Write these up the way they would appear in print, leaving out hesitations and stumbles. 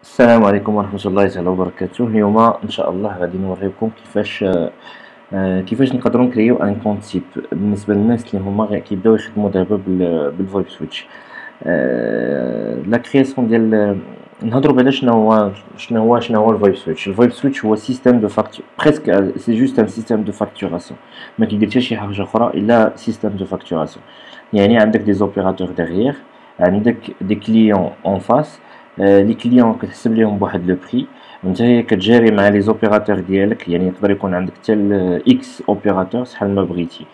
السلام عليكم ورحمة الله تعالى وبركاته. اليوم إن شاء الله غادي نوريكم كيفاش نقدروا نكريو ان كونت تيب بالنسبة للناس اللي هما كيبداو يخدموا دابا بالفويب سويتش. لا كرياسيون ديال نهضروا بعدا شنو هو الفويب سويتش. الفويب سويتش هو سيستيم دو فاكتور بريسك سي جوست ان سيستيم دو فاكتوراسيون، ما كيدير حتى شي حاجة أخرى إلا سيستيم دو فاكتوراسيون. يعني عندك دي زوبيراتور ديغيير، عندك دي كليون اون فاس. لي كليون كتحسب ليهم بواحد لو بري، نتايا كتجاري مع لي زوبيراتور ديالك. يعني يقدر يكون عندك حتى اكس اوبيراتور شحال ما بغيتي،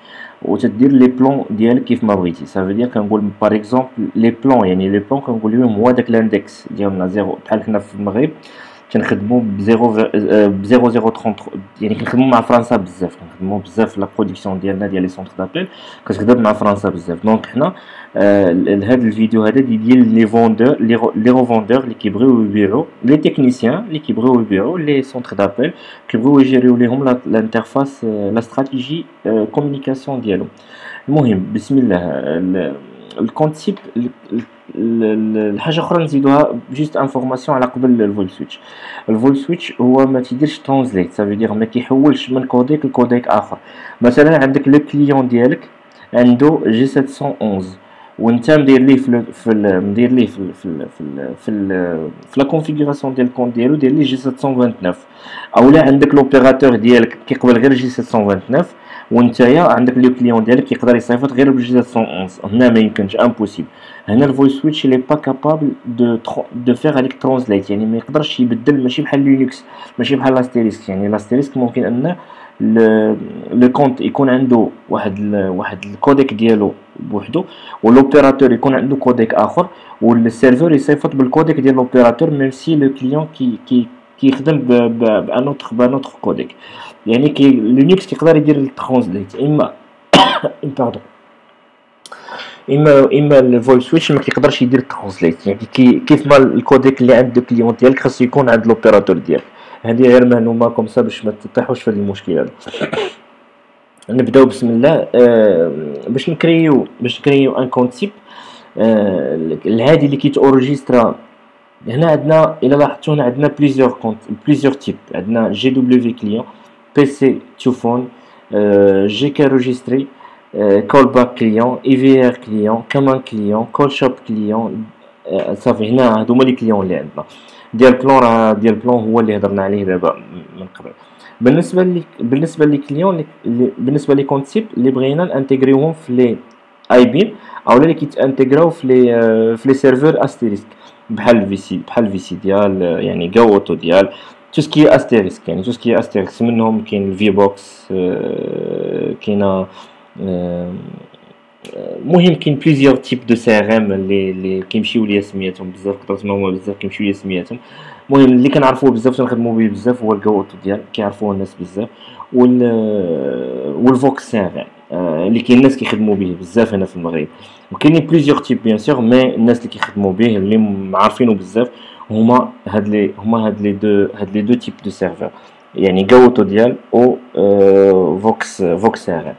وتدير لي بلون ديالك كيف ما بغيتي. سافو دير كنقول باغ اكزومبل لي بلون، يعني لي بلون كنقول لهم هو داك الاندكس ديالنا زيرو، بحال حنا في المغرب كنخدموا بزيرو زيرو تخونت. يعني كنخدموا مع فرنسا بزاف، كنخدموا بزاف لا برودكسيون ديالنا ديال لي سونتر دابيل كتخدم مع فرنسا بزاف. دونك حنا هذا الفيديو هذا ديال لي فوندور لي روفوندور اللي كيبغيو يبيعوا، لي تكنيسيان اللي كيبغيو يبيعوا لي سونتر دابيل، كيبغيو يجيريو ليهم الانترفاس لا استراتيجي كومونيكاسيون ديالهم. المهم بسم الله. الكونت تيب الحاجه اخرى نزيدوها جوست انفورماسيون على قبل الفويب سويتش. الفويب سويتش هو ما تيديرش ترانزليت، سافو دير ما كيحولش من كوديك لكوديك اخر. مثلا عندك لو كليون ديالك عنده جي 711 وانت مدير ليه مدير ليه في لا كونفيغوراسيون ديال الكونت ديالو دير ليه جي 729، اولا عندك لوبيراتور ديالك كيقبل غير جي 729 وانتيا عندك لو كليون ديالك يقدر يصيفط غير بجي 711. هنا ما يمكنش، امبوسيبل. هنا الفويس سويتش لي با كابابل دو فيغ عليك ترانسليت، يعني ما يقدرش يبدل. ماشي بحال لينكس، ماشي بحال لاستيريسك. يعني لاستيريسك ممكن ان لو كونت يكون عنده واحد الكوديك ديالو بوحدو، والاوبيراتور يكون عنده كوديك اخر، والسيرفر يصيفط بالكوديك ديال الاوبيراتور ميم سي لو كليون كيخدم بان اوتر كوديك. يعني لينكس كيقدر يدير الترانسليت اما باردون اما الفويس سويتش ما كيقدرش يدير الترانسليت. يعني كيف ما الكوديك اللي عند الكليون ديالك خاصو يكون عند الاوبيراتور ديالك. هذه غير معلومه كومسا باش ما تطيحوش في هذه المشكله هذا. نبداو بسم الله. باش نكريو ان كونت تيب. العادي اللي كيتاورجيسترا هنا عندنا، الا لاحظتوا هنا عندنا بليزيور كونت بليزيور تيب. عندنا جي دبليو كليون، بي سي تو فون، جي كي روجيستري، كول باك كليون، اي في ار كليون، كمان كليون، كول شوب كليون. صافي هنا هادو هما لي كليون اللي عندنا. ديال بلون هو اللي هضرنا عليه دابا من قبل. بالنسبه لي كليون بالنسبه لي كونت تيب اللي بغينا نانتيغريوهم في لي اي بي، اولا اللي كيتانتيغراو في لي سيرفور استيريسك بحال في سي ديال يعني كاو اوتو ديال تو سكي استيريسك. يعني تو سكي استيريسك منهم كاين الفي بوكس، كاينه المهم كاين بليزيور تيب دو سي ار ام اللي كيمشيو ليا سمياتهم بزاف، كثرت منهم بزاف كيمشيو ليا سمياتهم. المهم اللي كنعرفوه بزاف تنخدمو به بزاف هو الكاو اوتو ديال كيعرفوه الناس بزاف، والفوكس سي ار ام اللي كاين الناس كيخدموا به بزاف هنا في المغرب. وكاينين بليزيور تيب بيان سور، مي الناس اللي كيخدموا به اللي عارفينه بزاف هاد لي دو تيب دو سيرفر، يعني كاو اوتو ديال او فوكس سي ار ام.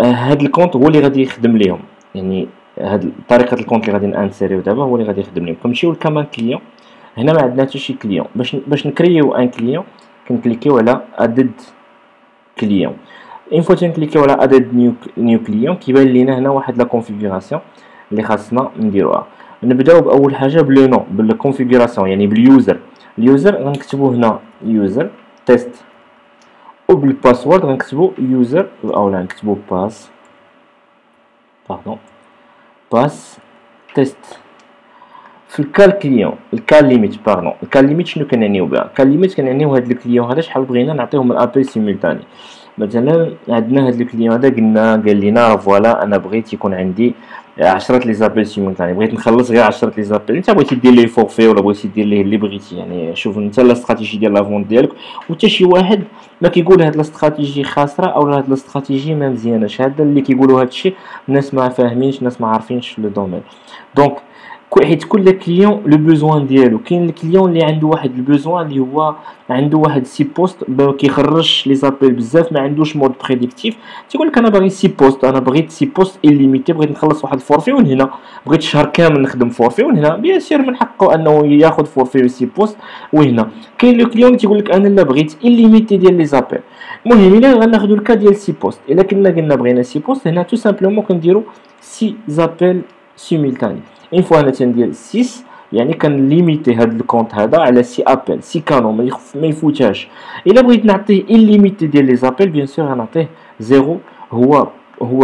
هاد الكونت هو اللي غادي يخدم ليهم. يعني هاد طريقه الكونت اللي غادي نانسيريو دابا هو اللي غادي يخدم ليهم. كنمشيو لكمان كليون. هنا ما عندنا حتى شي كليون. باش نكريو ان كليون كنكليكيو على ادد كليون. اون فوا تنكليكيو على ادد نيو كليون كيبان لينا هنا واحد لا كونفيغوراسيون اللي خاصنا نديروها. نبداو باول حاجه بلو نو بالكونفيغوراسيون، يعني باليوزر. اليوزر غنكتبو هنا يوزر تيست، وبالباسورد غنكتبو يوزر اولا نكتبو باس تيست. في الكال ليميت شنو كنعنيو بها؟ الكال ليميت كنعنيو هاد الكليون هذا شحال بغينا نعطيهم الابل سيمولتاني. مثلا عندنا هاد الكليون هذا قال لينا فوالا انا بغيت يكون عندي 10 لي زابيل سيمولتاني، بغيت نخلص غير 10 لي زابيل. انت بغيتي دير ليه فورفي ولا بغيتي دير ليه اللي بغيتي، يعني شوف انت لا استراتيجي ديال لافونت ديالك. وحتى شي واحد ما كيقول هاد الاستراتيجي خاسره او هاد الاستراتيجي ما مزياناش. هذا اللي كيقولوا هاد الشيء ناس ما فاهمينش، ناس ما عارفينش لو دومين. دونك حيت كل كليون لو بوزوان ديالو. كاين الكليون اللي عنده واحد البوزوان اللي هو عنده واحد سي بوست ما كيخرجش لي زابيل بزاف، ما عندوش مود بريديكتيف، تيقول لك انا باغي سي بوست، انا بغيت سي بوست إليميتي، بغيت نخلص واحد الفورفي ومن هنا بغيت شهر كامل نخدم فورفي ومن هنا بيان سير من حقه انه ياخذ فورفي و سي بوست وهنا. كاين لو كليون تيقول لك انا لا بغيت إليميتي ديال لي زابيل. المهم الا غناخذوا الكا ديال سي بوست، الا كنا قلنا بغينا سي بوست هنا تو سامبلومون كنديروا سي زابيل سيمultanي. اون فوا انا تندير 6 يعني كنليميتي هاد الكونت هذا على سي ابل، سي كانون ما يفوتهاش. الا بغيت نعطيه إليميتي ديال لي زابيل بيان سور غنعطيه زيرو. هو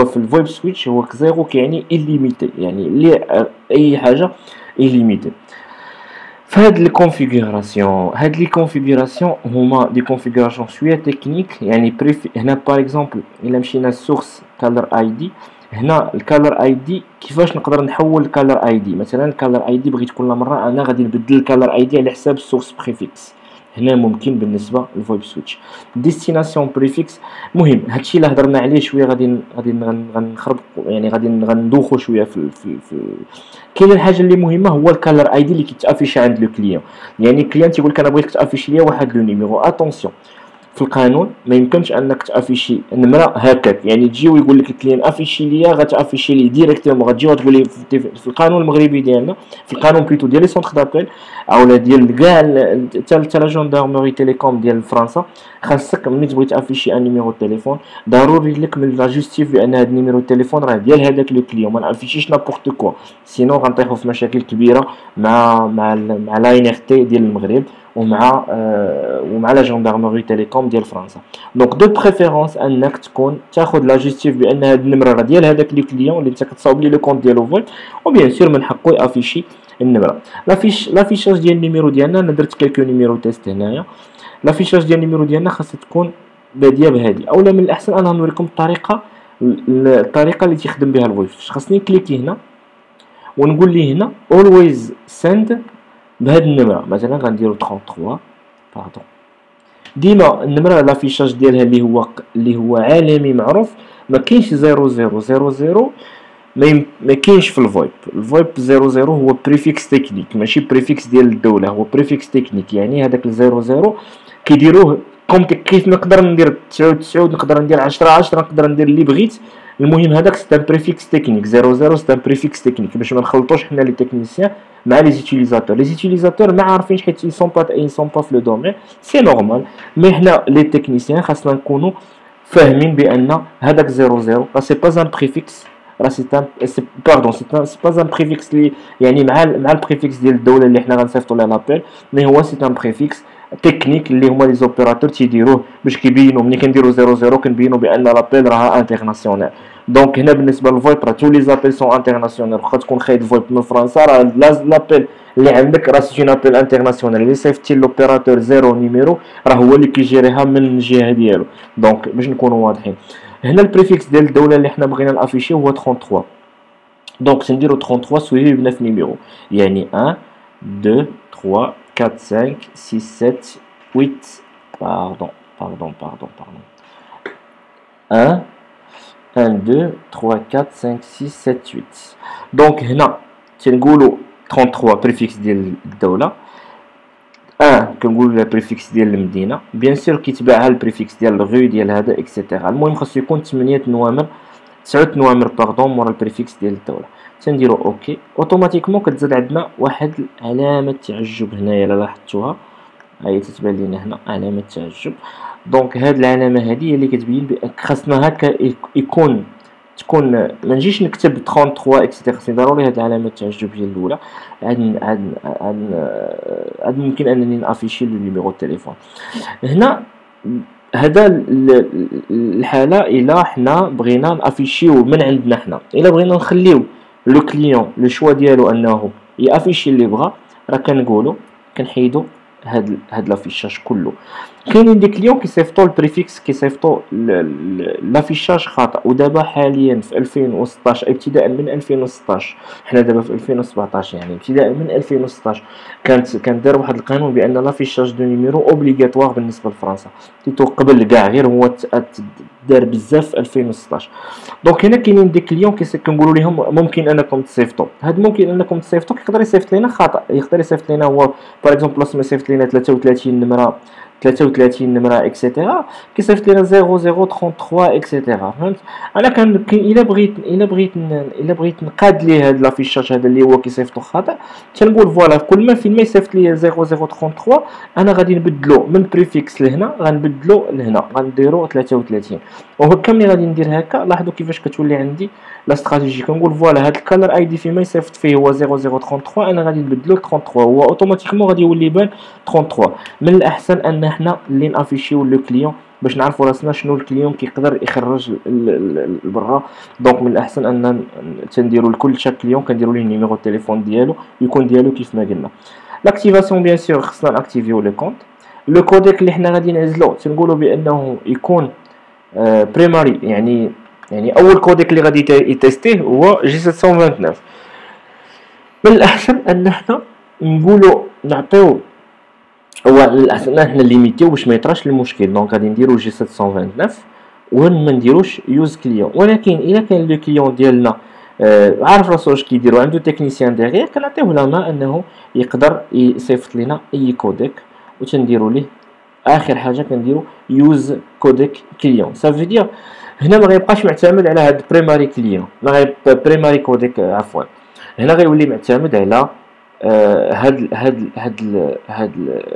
في الفويب سويتش هو زيرو كيعني إليميتي، يعني اللي اي حاجه إليميتي. فهاد لي كونفيغوراسيون هما دي كونفيغوراسيون شويه تكنيك، يعني هنا باغ اكزومبل الا مشينا للسورس كالر اي دي، هنا الكالر اي دي كيفاش نقدر نحول الكالر اي دي. مثلا الكالر اي دي بغيت كل مره انا غادي نبدل الكالر اي دي على حساب السورس بريفيكس، هنا ممكن بالنسبه للفويب سويتش. ديستيناسيون بريفيكس مهم، هادشي اللي هضرنا عليه شويه غادي غنخربقوا، يعني غادي غندوخوا شويه في كاين الحاجه اللي مهمه هو الكالر اي دي اللي كيتافيش عند لو كليون. يعني الكليان تيقول لك انا بغيتك تافيشي ليا واحد لو نيميرو. اتونسيون، في القانون ما يمكنش انك تافيشي النمره هكاك، يعني تجي ويقول لك الكليان افيشي ليا غتافيشي لي ديريكتومون، غتجي وتقول لي في القانون المغربي ديالنا، في القانون بليتو ديال لي سونتر دابيل اولا ديال كاع حتى لا جوندارموري تيليكوم ديال فرنسا، خاصك ملي تبغي تافيشي ان نيميرو تليفون ضروري لك من لا جوستيف بان هذا النيميرو تليفون راه ديال هذاك لو كليون، ما نافيشيش نابورت كوا، سينو غنطيحوا في مشاكل كبيره مع لا انرتي ديال المغرب ومع لا جوندارموري تيليكوم ديال فرنسا. دونك دو بريفيرونس انك تكون تاخذ لا جوستيف بان هاد النمره راه ديال هذاك لو كليون اللي انت كتصاوب ليه لو كونت ديالو فولت، وبيان سور من حقه يافيشي النمره. لافيشاج ديال النيميرو ديالنا، انا درت كالكو نيميرو تيست هنايا. لافيشاج ديال النيميرو ديالنا خاصها تكون باديه بهادي، اولا من الاحسن انا نوريكم الطريقه اللي تيخدم بها الفويس. خاصني كليكي هنا ونقول ليه هنا always send بهاد النمره، مثلا غنديرو 33 باردون. ديما النمره لافيشاج ديالها اللي هو عالمي معروف، ما كاينش 0000 ما كاينش في الفويب 00 هو بريفيكس تكنيك ماشي بريفيكس ديال الدوله، هو بريفيكس تكنيك. يعني هذاك 00 كيديروه كوم كيف نقدر ندير 99 نقدر ندير 10 نقدر ندير اللي بغيت. المهم هذاك سي ان بريفيكس تكنيك، 00 سي ان بريفيكس تكنيك باش ما نخلطوش حنا لي تكنيسيان مع لي زيتيليزاتور. ما عارفينش حيت ils sont pas في لو دومين، سي نورمال. مي حنا لي تكنيسيان خاصنا نكونوا فاهمين بان هذاك 00 راه سي با ان بريفيكس، راه سي باردون سي با ان بريفيكس لي يعني مع البريفيكس ديال الدوله اللي حنا غنصيفطوا لها لابيل، مي هو سي ان بريفيكس تكنيك اللي هما لي زوبيراتور تيديروه باش كيبينوا ملي كنديروا 00 كنبينوا بان لابيل راها انترناسيونال. دونك هنا بالنسبه للفويب راه تو لي زابيل سون انترناسيونال، واخا تكون خايد فويب من فرنسا راه لابيل اللي عندك راه سي اون ابيل انترناسيونال. اللي صيفطتي لوبيراتور زيرو نيميرو راه هو اللي كيجيريها من الجهه ديالو. دونك باش نكونوا واضحين، هنا البريفيكس ديال الدوله اللي حنا بغينا نافيشي هو 33. دونك تنديرو 33 سويفي ب 9 نيميرو، يعني 1 2 3 4 5 6 7 8 باردون 1 1 2 3 4 5 6 7 8. دونك هنا تنقولوا 33 بريفيكس ديال الدوله، 1 كنقولوا لا بريفيكس ديال المدينه، بيان سور كيتبعها البريفيكس ديال الغو ديال هذا اكسيتيرا. المهم خاصو يكون 8 نوامر 9 نوامر باردون مورا البريفيكس ديال الدوله. تنديرو اوكي، اوتوماتيكمون كتزاد عندنا واحد علامه تعجب هنايا الا لاحظتوها، هي تتبان لينا هنا علامه تعجب. دونك هاد العلامه هذه هي اللي كتبين خاصنا هكا تكون ما نجيش نكتب 33 اكسيتيرا، خاصني ضروري هاد علامه التعجب هي الاولى. عاد ممكن انني نافيشي لو نيميرو التليفون هنا. هذا الحاله الا حنا بغينا نافيشيو من عندنا حنا، الا بغينا نخليو لو كليون لو شوا ديالو انه يافيشي اللي بغا، راه كنقولوا كنحيدوا هاد لافيشاج كله. كاينين دي كليون كيصيفطوا البريفيكس، كيصيفطوا لافيشاج خاطئ. ودابا حاليا في 2016 ابتداء من 2016، حنا دابا في 2017 يعني ابتداء من 2016 كانت دار واحد القانون بان لافيشاج دو نيميرو اوبليغاتوار بالنسبه لفرنسا. تيتو قبل كاع، غير هو دار بزاف في 2016. دونك هنا كاينين دي كليون كنقولوا لهم ممكن انكم تصيفطوا هاد، ممكن انكم تصيفطوا يقدر يصيفط لنا خطا، يقدر يصيفط لنا هو باغ اكزومبل بلاص ما يصيفط لنا 33 نمره 33 نمره اكسيتيرا كيصيفط لنا 0033 اكسيتيرا. فهمت؟ انا كان الا بغيت نقاد ليه هاد لافيشاج هذا اللي هو كيصيفطو خاطئ، تنقول فوالا كل ما فين ما يصيفط لي 0033 انا غادي نبدلو من بريفيكس لهنا، غنبدلو لهنا غنديرو 33. وهكا ملي غادي ندير هكا لاحظوا كيفاش كتولي عندي لا استراتيجي. كنقول فوالا هاد الكالر اي دي فين ما يصيفط فيه هو 0033 انا غادي نبدلو ل 33، هو اوتوماتيكمون غادي يولي يبان 33. من الاحسن ان حنا اللي نافيشيو لو كليون باش نعرفوا راسنا شنو الكليون كيقدر يخرج لبرا. دونك من الاحسن ان تنديروا لكل شاك كليون كنديروا ليه نيميرو التليفون ديالو يكون ديالو كيف ما قلنا. لاكتيفاسيون بيان سور خصنا ناكتيفيو لو كونت. لو كوديك اللي حنا غادي نعزلو تنقولوا بانه يكون بريماري، يعني اول كوديك اللي غادي يتيستيه هو جي 729. من الاحسن ان حنا نقولوا نعطيو، هو الاحسن ان حنا ليميتيو باش ما يطراش المشكل. دونك غادي نديرو جي 729 وما نديروش يوز كليون. ولكن الا كان لو كليون ديالنا عارف راسو واش كيدير وعنده تكنيسيان ديغيغ، كنعطيوه لا ما انه يقدر يصيفط لنا اي كوديك وتنديرو ليه اخر حاجه كنديرو يوز كوديك كليون. صافي دير هنا ما غيبقاش معتمد على هاد بريماري كليون، ما غيب بريماري كوديك عفوا، هنا غيولي معتمد على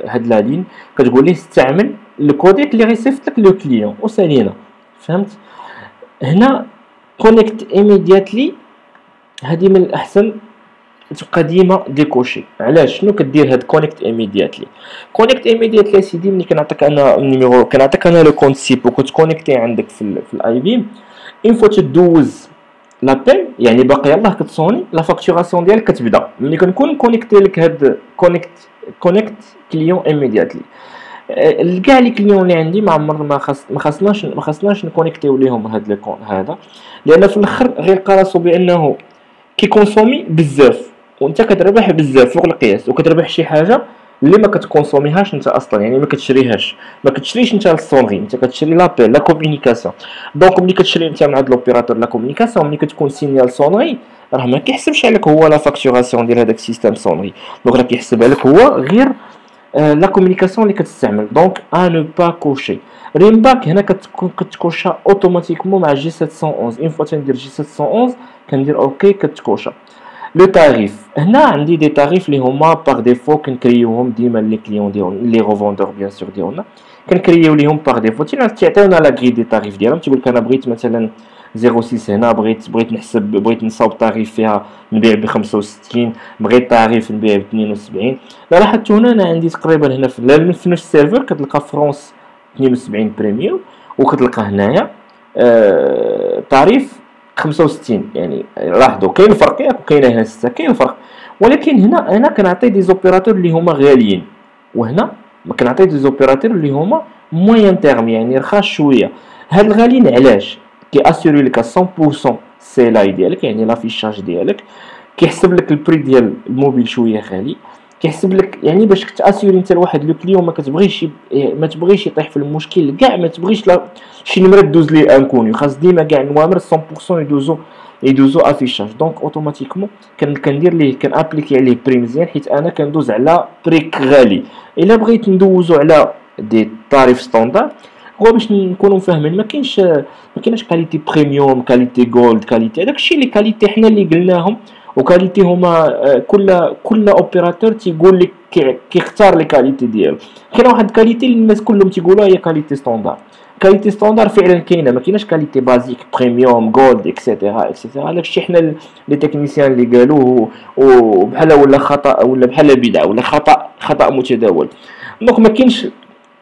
هاد لا لين كتقول ليه استعمل الكوديك اللي غيصيفط لك لو كليون وسالينا. فهمت؟ هنا كونيكت ايميدياتلي هذه من الاحسن تبقى ديما ديكوشي. علاش؟ شنو كدير هاد كونيكت ايميدياتلي؟ كونيكت ايميدياتلي سيدي ملي كنعطيك انا النيميرو، كنعطيك انا لو كونت سيب وكتكونيكتي عندك في الاي بي، اون فوا تدوز لابيل يعني باقي يلاه كتصوني لا فاكتوراسيون ديالك كتبدا ملي كنكون كونيكتي لك هاد كونيكت كليون ايميدياتلي. كاع لي كليون اللي عندي ما عمر ما خاصناش نكونيكتيو ليهم هاد لو كون هذا، لان في الاخر غيلقى راسو بانه كيكونسومي بزاف وانت كتربح بزاف فوق القياس، وكتربح شي حاجه اللي ما كتكونسوميهاش انت اصلا، يعني ما كتشريهاش، ما كتشريش انت الصونغي، انت كتشري لابيل لا كومونيكاسيون. دونك ملي كتشري انت من هاد لوبيراتور لا كومونيكاسيون ملي كتكون سينيال صونغي راه ما كيحسبش عليك هو لا فاكتوراسيون ديال هذاك السيستم صونغي، دونك راه كيحسب عليك هو غير لا كومونيكاسيون اللي كتستعمل. دونك ا نو با كوشي ريمباك هنا كتكوشا اوتوماتيكمون مع جي 711. اون فوا تندير جي 711 كندير اوكي كتكوشا. لو تاريف هنا عندي دي تاريف اللي هما باغ ديفو كنكريوهم ديما لي كليون ديالنا لي ريفوندور بيان سور ديالنا كنكريو ليهم باغ ديفو. تعطيونا لا غري دي تاريف ديالهم، تيقول لك انا بغيت مثلا 06 هنا بغيت نحسب بغيت نصاوب تاريف فيها نبيع ب 65، بغيت تاريف نبيع ب 72. لا لاحظت هنا انا عندي تقريبا هنا في نفس السيرفر كتلقى فرونس 72 بريميوم وكتلقى هنايا تاريف 65. يعني لاحظوا كاين فرق ياك، وكاينه هنا 6 كاين فرق، ولكن هنا انا كنعطي دي زوبيراتور اللي هما غاليين، وهنا ما كنعطي دي زوبيراتور اللي هما موين تيرم يعني رخاص شويه. هاد الغاليين علاش؟ كي اسيوري لك 100% سيلاي ديالك يعني لافيشاج ديالك، كيحسب لك البري ديال الموبيل شويه غالي، كيحسب لك يعني باش تاسيوري انت لواحد لو كليون ما تبغيش يطيح في المشكل كاع، ما تبغيش لا شي نمره دوز ليه انكوني، خاص ديما كاع النوامر 100% يدوزو افيشاج. دونك اوتوماتيكمون كندير ليه كنابليكي عليه بري مزيان، حيت انا كندوز على بريك غالي. الا بغيت ندوزو على دي طاريف ستاندار هو باش نكونوا فاهمين ما كايناش كاليتي بريميوم كاليتي جولد كاليتي، داكشي اللي كاليتي حنا اللي قلناهم، وكاليتي هما كل اوبيراتور تيقول لك كيختار لي كاليتي ديالو. كاين واحد كاليتي اللي الناس كلهم تيقولوها هي كاليتي ستاندار. كاليتي ستاندار فعلا كاينه، ما كايناش كاليتي بازيك بريميوم جولد اكسيتيرا اكسيتيرا. داكشي حنا لي تكنيسيان اللي قالوه وبحال ولا خطا ولا بحال بدعه ولا خطا متداول. دونك ما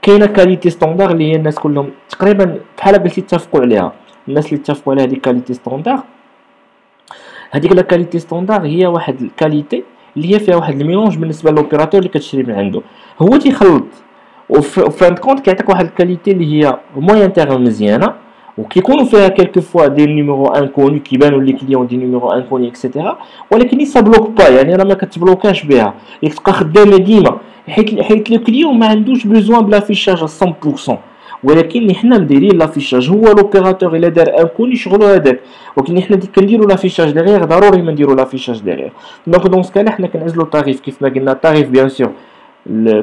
كاينه كاليتي ستاندار اللي هي الناس كلهم تقريبا بحال قلتي اتفقوا عليها. الناس اللي اتفقوا على هذه كاليتي ستاندار، هذيك لا كاليتي ستاندار هي واحد الكاليتي اللي هي فيها واحد الميلونج بالنسبه للوبيراتور اللي كتشري من عنده. هو تيخلط وفان كونت كيعطيك واحد الكاليتي اللي هي موين تيرم مزيانه، وكيكونوا فيها كيلكو فوا دي نيميرو انكوني كيبانوا لي كليون دي نيميرو انكوني اكسيتيرا، ولكن يسا بلوك با، يعني راه ما كتبلوكاش بها، ياك تبقى خدامه ديما، حيت لو كليون ما عندوش بوزوان بلافيشاج 100%. ولكن حنا مديرين لافيشاج، هو لوبيراتور الا دار انكوني شغلو هذاك، ولكن حنا كنديرو لافيشاج ديغيغ، ضروري ما نديرو لافيشاج ديغيغ. دونك دون سكالا حنا كنعزلو الطريف كيف ما قلنا. الطريف بيان سور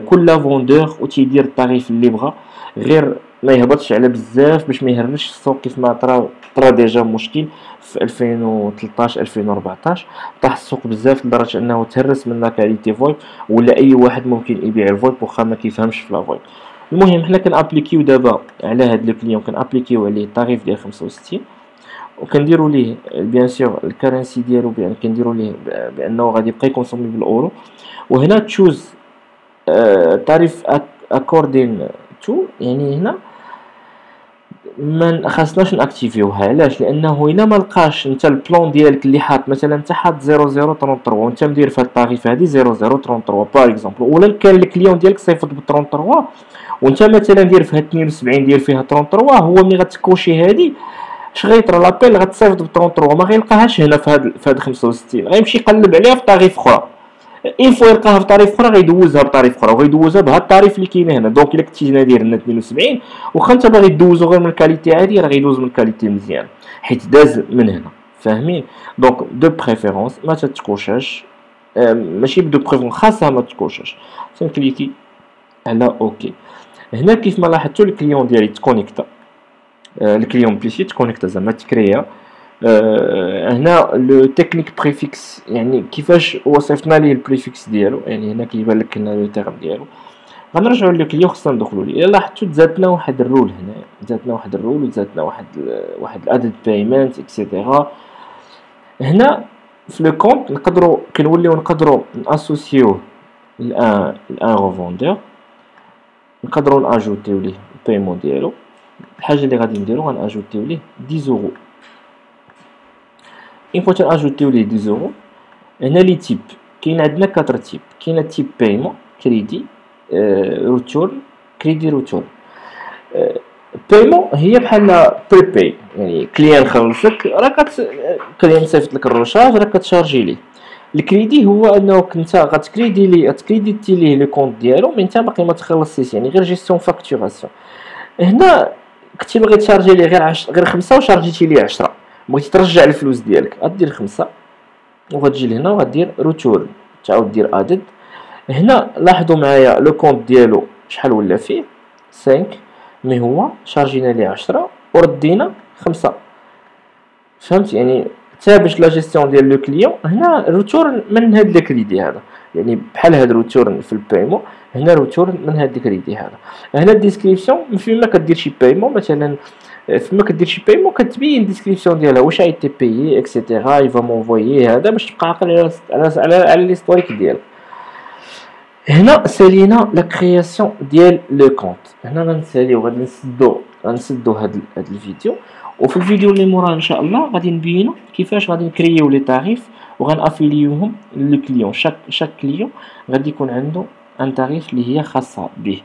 كل فوندور وتيدير الطريف اللي بغا، غير ما يهبطش على بزاف باش ما يهرنش السوق، كيف ما طرا ديجا مشكل في 2013 2014 طاح السوق بزاف لدرجه انه تهرس من لا كاليتي فويب، ولا اي واحد ممكن يبيع الفويب واخا ما كيفهمش في لا فويب. المهم حنا كنابليكيو دابا على هاد لو كليون، كنابليكيو عليه الطريف ديال 65، وكنديرو ليه بيان سور الكرنسي ديالو، بان كنديرو ليه بانه غادي يبقى يكونسومي بالاورو. وهنا تشوز تعرف اكوردين تو، يعني هنا ما خاصناش ناكتيفيوها. علاش؟ لانه الا ما لقاش انت البلان ديالك اللي حاط، مثلا انت حاط 0033 وانت مدير في الطريف هذه 0033 باغ اكزومبل، ولا كان الكليون ديالك صيفط ب 33 وانت مثلا دير فيها 72 دير فيها 33، هو ملي غتكوشي هذه اش غيطرا لابيل غتصيفط ب 33 ما غيلقاهاش هنا في هاد 65، غيمشي يقلب عليها في طريف اخرى. اين فوا يلقاها في طريف اخرى غيدوزها بطريف اخرى، وغيدوزها بهاد الطريف اللي كاين هنا. دونك الا كنتي هنا داير هنا 72، واخا انت باغي دوزو غير من الكاليتي عادي، راه غيدوز من الكاليتي مزيان حيت داز من هنا، فاهمين؟ دونك دو بريفيرونس ما تتكوشاش، ماشي بدو بريفيرونس خاصها ما تكوشاش. تنكليكي على اوكي. هنا كيف ما لاحظتوا الكليون ديالي تكونيكتا، الكليون بليسي تكونيكتا زعما تكريا. هنا لو تكنيك بريفيكس، يعني كيفاش وصفنا ليه البريفيكس ديالو، يعني هنا كيبان لك لنا لو تيرم ديالو. غنرجعوا للكليون، خصنا ندخلوا ليه. الا لاحظتوا تزادنا واحد الرول هنا، تزادنا واحد الرول وتزادنا واحد الادد بايمنت اكسيتيرا. هنا في لو كونت نقدروا ناسوسيوه الان ريفوندور، نقدروا ناجوتيو ليه البايمون ديالو. الحاجه اللي غادي نديرو غناجوتيو ليه 10 يورو. اين فوا تناجوتيو ليه 10 يورو، هنا لي تيب كاين عندنا 4 تيب. كاين تيب بايمون كريدي، روتورن، كريدي روتورن. بايمون هي بحال بريباي، يعني كليان خلصك راه كليان صيفط لك الروشاج راه كتشارجي ليه. الكريدي هو انه كنت غتكريديتي ليه لو كونط ديالو، مي انت باقي ما تخلصتيش، يعني غير جيستيون فاكتوراسيون. هنا كنتي باغي تشارجي ليه غير 5 وشارجيتي ليه 10، بغيتي ترجع الفلوس ديالك غدير 5 وغتجي لهنا وغدير روتورن، تعاود دير ادد. هنا لاحظوا معايا لو كونط ديالو شحال ولا فيه 5، مي هو شارجينا ليه 10 وردينا 5. فهمت؟ يعني حتى باش لا جيستيون ديال لو كليون هنا روتورن من هاد الكريدي هذا، يعني بحال هاد روتورن في البايمون، هنا روتورن من هاد الكريدي هذا. هنا الديسكريبسيون فيما كدير شي بايمون، مثلا فيما كدير شي بايمون كتبين الديسكريبسيون ديالها واش ايتي بيي اكسيتيرا، يفا مونفويي هذا باش تبقى عاقل على ليستوريك ديالك. هنا سالينا لا كرياسيون ديال لو كونط. هنا غنساليو غنسدو هاد الفيديو، وفي الفيديو اللي موراه ان شاء الله غادي نبينو كيفاش غادي نكريو لي تاريف وغنافيليوهم لو كليون. شاك كليون غادي يكون عنده ان تاريف اللي هي خاصه به.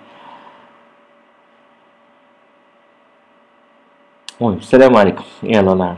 المهم السلام عليكم، يلا نعم.